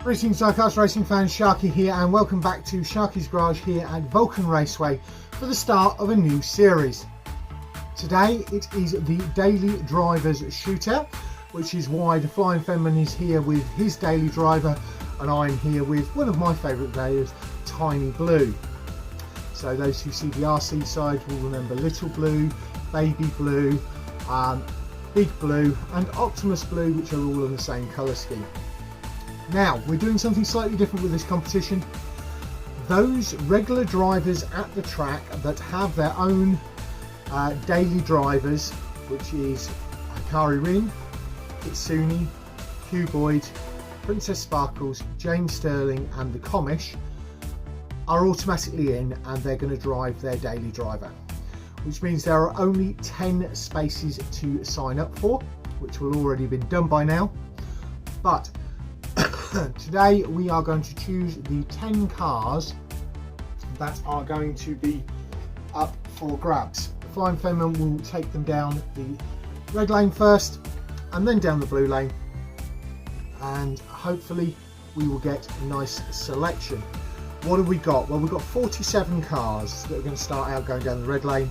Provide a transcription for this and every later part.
Greetings Diecast Racing fans, Sharky here and welcome back to Sharky's Garage here at Vulcan Raceway for the start of a new series. Today it is the Daily Drivers Shootout, which is why the Flying Fenman is here with his daily driver and I'm here with one of my favourite players, Tiny Blue. So those who see the RC side will remember Little Blue, Baby Blue, Big Blue and Optimus Blue, which are all in the same colour scheme. Now, we're doing something slightly different with this competition. Those regular drivers at the track that have their own daily drivers, which is Hakari Rin, Kitsune, Cuboid, Princess Sparkles, James Stirling and The Commish, are automatically in and they're going to drive their daily driver. Which means there are only 10 spaces to sign up for, which will already have been done by now. But today we are going to choose the 10 cars that are going to be up for grabs. The Flying Fenman will take them down the red lane first and then down the blue lane, and hopefully we will get a nice selection. What have we got? Well, we've got 47 cars that are going to start out going down the red lane.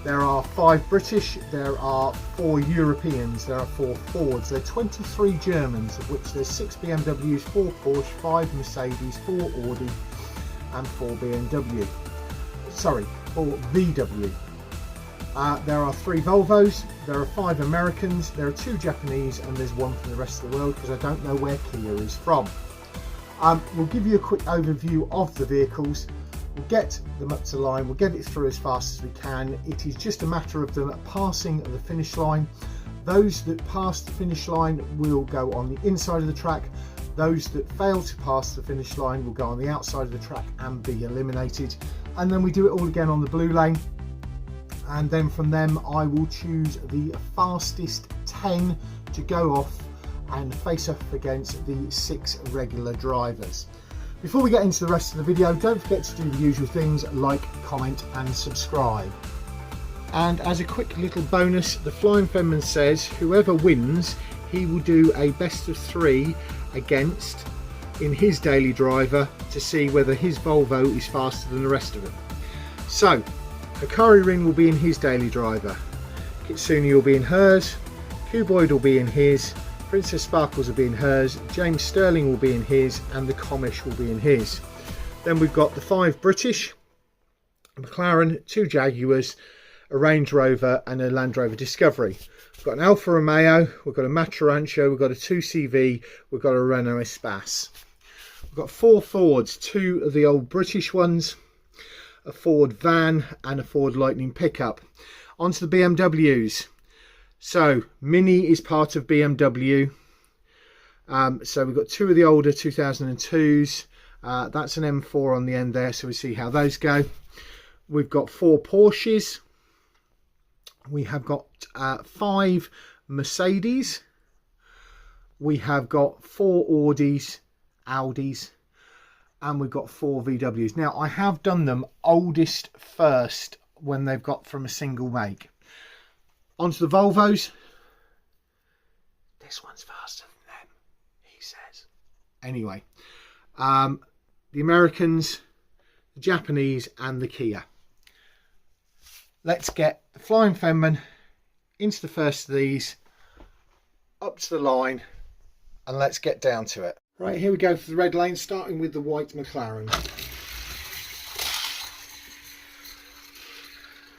There are 5 British, there are 4 Europeans, there are 4 Fords, there are 23 Germans, of which there's 6 BMWs, 4 Porsche, 5 Mercedes, 4 Audi and 4 BMW. Sorry, 4 VW. There are 3 Volvos, there are 5 Americans, there are 2 Japanese and there's 1 from the rest of the world because I don't know where Kia is from. We'll give you a quick overview of the vehicles. We'll get them up to line, we'll get it through as fast as we can. It is just a matter of them passing the finish line. Those that pass the finish line will go on the inside of the track. Those that fail to pass the finish line will go on the outside of the track and be eliminated. And then we do it all again on the blue lane. And then from them I will choose the fastest 10 to go off and face off against the 6 regular drivers. Before we get into the rest of the video, don't forget to do the usual things like, comment and subscribe. And as a quick little bonus, the Flying Fenman says whoever wins, he will do a best of 3 against in his daily driver to see whether his Volvo is faster than the rest of them. So, Hakari Rin will be in his daily driver, Kitsune will be in hers, Cuboid will be in his, Princess Sparkles will be in hers, James Stirling will be in his and the Commish will be in his. Then we've got the 5 British, a McLaren, 2 Jaguars, a Range Rover and a Land Rover Discovery. We've got an Alfa Romeo, we've got a Matarancho, we've got a 2CV, we've got a Renault Espace. We've got 4 Fords, 2 of the old British ones, a Ford van and a Ford Lightning pickup. Onto the BMWs. So Mini is part of BMW. So we've got 2 of the older 2002s. That's an M4 on the end there, so we see how those go. We've got 4 Porsches. We have got 5 Mercedes. We have got 4 Audis, and we've got 4 VWs. Now I have done them oldest first when they've got from a single make. Onto the Volvos. This one's faster than them, he says. Anyway, the Americans, the Japanese and the Kia. Let's get the Flying Fenman into the first of these, up to the line, and let's get down to it. Right, here we go for the red lane, starting with the white McLaren.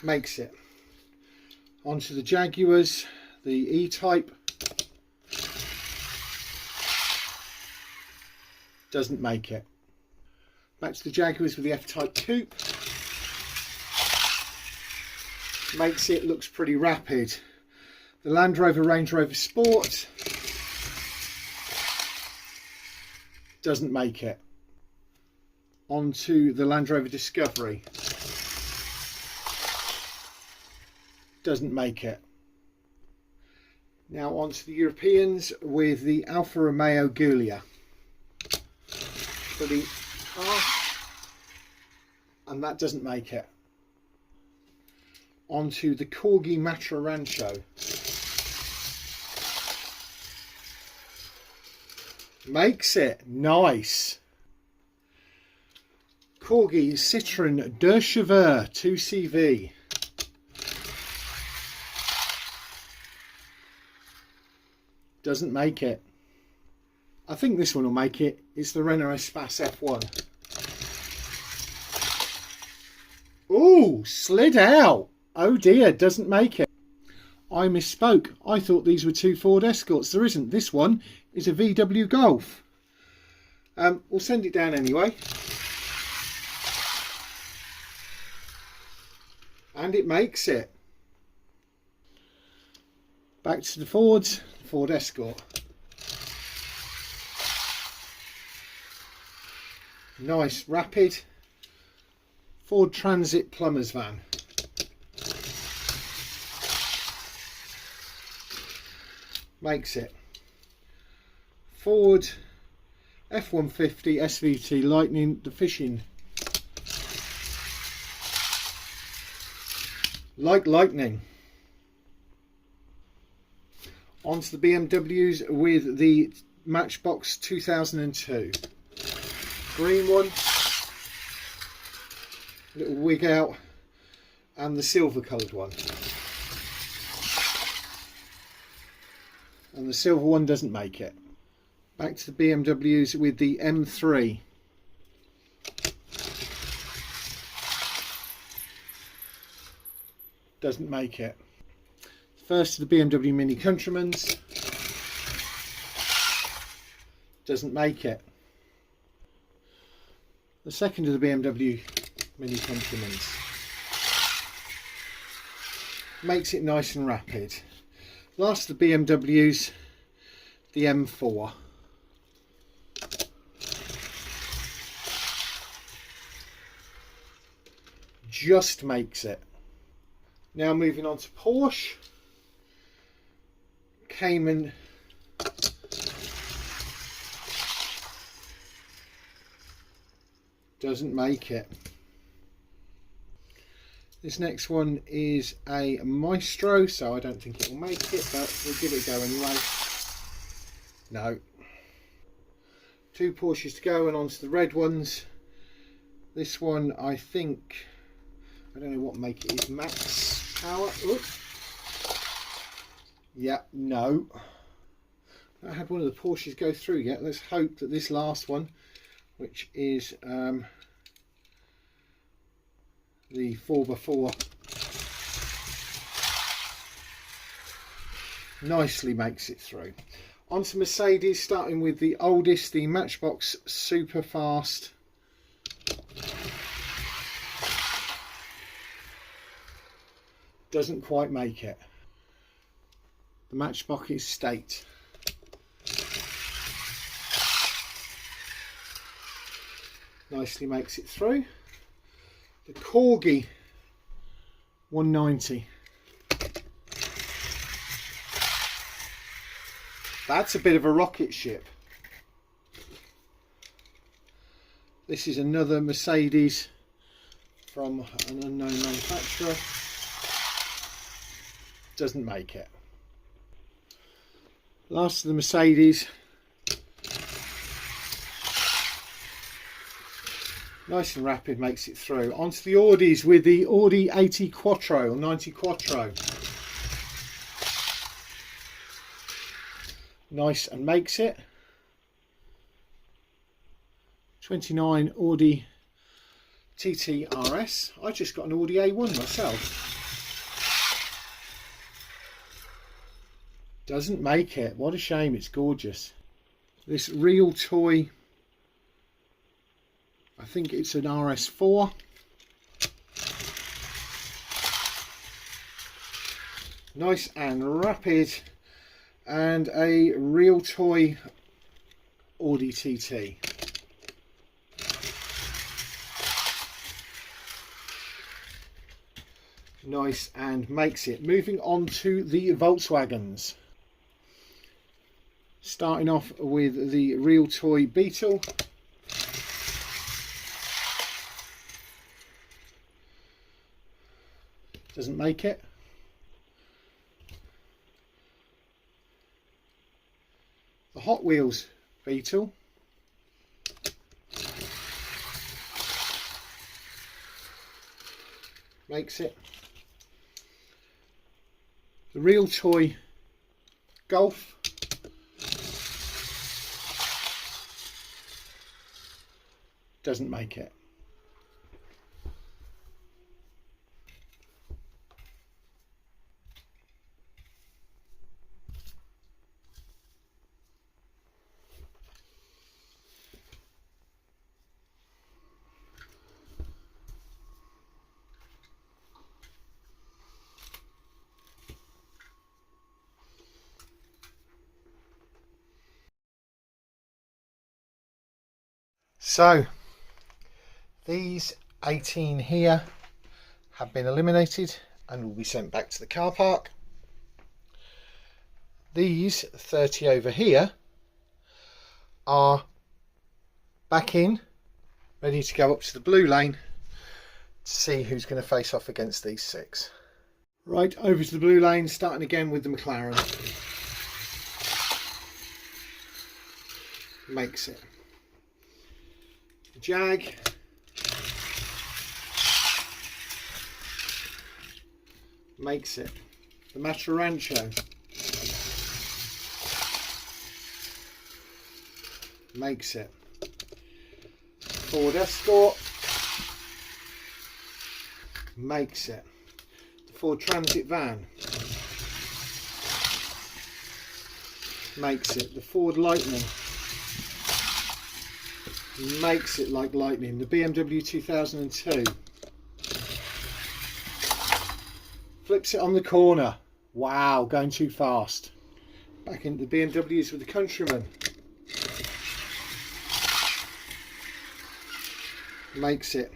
Makes it. Onto the Jaguars, the E-Type. Doesn't make it. Back to the Jaguars with the F-Type Coupe. Makes it, looks pretty rapid. The Land Rover Range Rover Sport. Doesn't make it. Onto the Land Rover Discovery. Doesn't make it. Now on to the Europeans with the Alfa Romeo Giulia. Pretty fast, and that doesn't make it. Onto the Corgi Matarancho. Makes it. Nice. Corgi Citroën de Cheveux 2CV. Doesn't make it. I think this one will make it. It's the Renault Espace F1. Ooh, slid out. Oh dear, doesn't make it. I misspoke. I thought these were two Ford Escorts. There isn't. This one is a VW Golf. We'll send it down anyway. And it makes it. Back to the Fords. Ford Escort. Nice, rapid Ford Transit plumber's van. Makes it. Ford F-150 SVT Lightning, the fishing. Like lightning. Onto the BMWs with the Matchbox 2002. Green one. Little wig out. And the silver coloured one. And the silver one doesn't make it. Back to the BMWs with the M3. Doesn't make it. First of the BMW Mini Countrymans. Doesn't make it. The second of the BMW Mini Countrymans. Makes it nice and rapid. Last of the BMWs, the M4. Just makes it. Now moving on to Porsche. Cayman. Doesn't make it. This next one is a Maestro, so I don't think it will make it, but we'll give it a go anyway. No. Two Porsches to go and onto the red ones. This one, I think, I don't know what make it is, max power. Oops. Yeah, no. I had one of the Porsches go through yet. Let's hope that this last one, which is the 4x4, nicely makes it through. On to Mercedes, starting with the oldest, the Matchbox Superfast. Doesn't quite make it. The Matchbox Estate. Nicely makes it through. The Corgi 190. That's a bit of a rocket ship. This is another Mercedes from an unknown manufacturer. Doesn't make it. Last of the Mercedes. Nice and rapid, makes it through. Onto the Audis with the Audi 80 Quattro or 90 Quattro. Nice and makes it. 29 Audi TT RS. I just got an Audi A1 myself. Doesn't make it. What a shame, it's gorgeous. This real toy, I think it's an RS4. Nice and rapid, and a real toy Audi TT. Nice and makes it. Moving on to the Volkswagens. Starting off with the real toy Beetle. Doesn't make it. The Hot Wheels Beetle. Makes it. The real toy Golf. Doesn't make it. So these 18 here have been eliminated and will be sent back to the car park. These 30 over here are back in, ready to go up to the blue lane to see who's going to face off against these 6. Right, over to the blue lane, starting again with the McLaren. Makes it. The Jag. Makes it. The Matarancho. Makes it. Ford Escort. Makes it. The Ford Transit van. Makes it. The Ford Lightning. Makes it like lightning. The BMW 2002. Flips it on the corner. Wow, going too fast. Back into the BMWs with the Countryman. Makes it.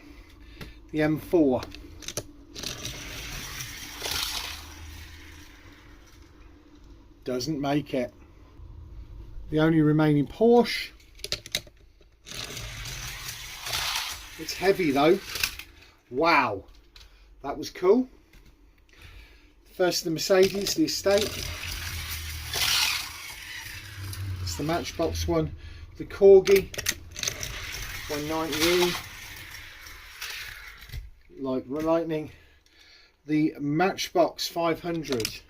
The M4. Doesn't make it. The only remaining Porsche. It's heavy though. Wow, that was cool. First the Mercedes, the Estate. It's the Matchbox one. The Corgi 190E, like lightning. The Matchbox 500.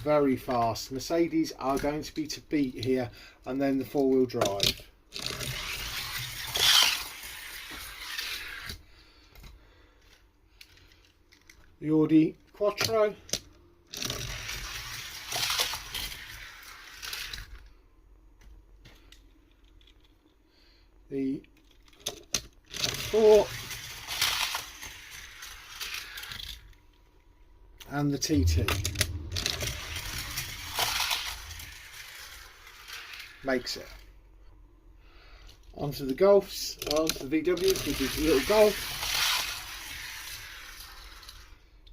Very fast. Mercedes are going to be to beat here, and then the 4-wheel drive. The Audi Quattro. The F4 and the TT. Makes it. Onto the Golfs, onto the VWs, which is a little Golf.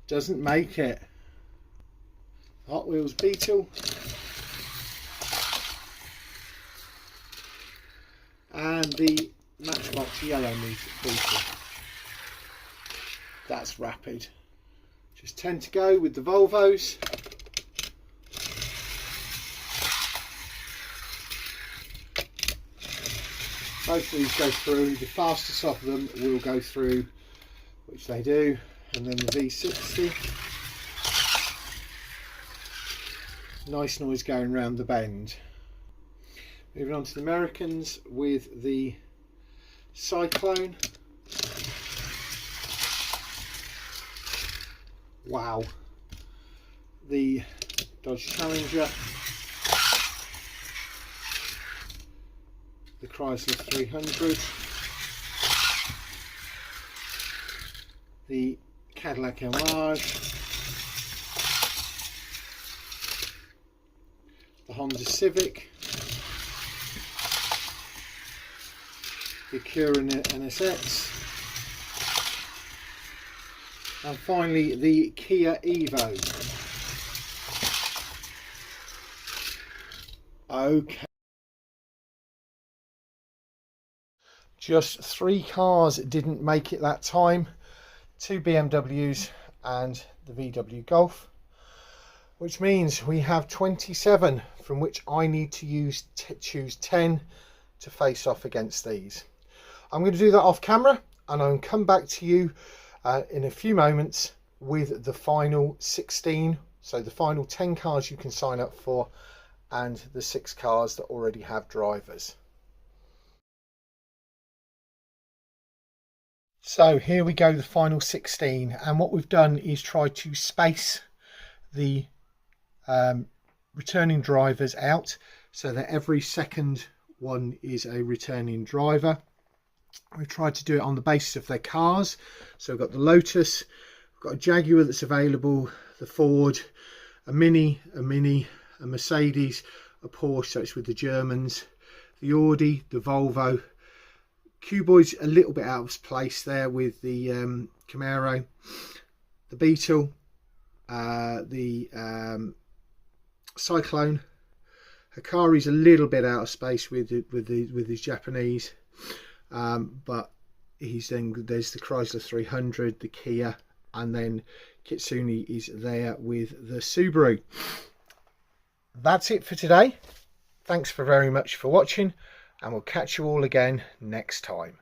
Doesn't make it. Hot Wheels Beetle. And the Matchbox Yellow Beetle. That's rapid. Just 10 to go with the Volvos. Both of these go through. The fastest of them will go through, which they do. And then the V60. Nice noise going round the bend. Moving on to the Americans with the Cyclone. Wow. The Dodge Challenger. The Chrysler 300. The Cadillac Homage. The Honda Civic. The Acura NSX. And finally the Kia Evo. Okay. Just 3 cars didn't make it that time. 2 BMWs and the VW Golf. which means we have 27, from which I need to choose 10 to face off against these. I'm going to do that off camera, and I'll come back to you in a few moments with the final 16, so the final 10 cars you can sign up for, and the 6 cars that already have drivers. So here we go, the final 16, and what we've done is try to space the returning drivers out so that every second one is a returning driver. We've tried to do it on the basis of their cars. So we've got the Lotus, we've got a Jaguar that's available, the Ford, a Mini, a Mercedes, a Porsche, so it's with the Germans, the Audi, the Volvo. Q-Boy's a little bit out of place there with the Camaro, the Beetle, the Cyclone. Hakari's a little bit out of space with his Japanese, but there's the Chrysler 300, the Kia, and then Kitsune is there with the Subaru. That's it for today. Thanks very much for watching, and we'll catch you all again next time.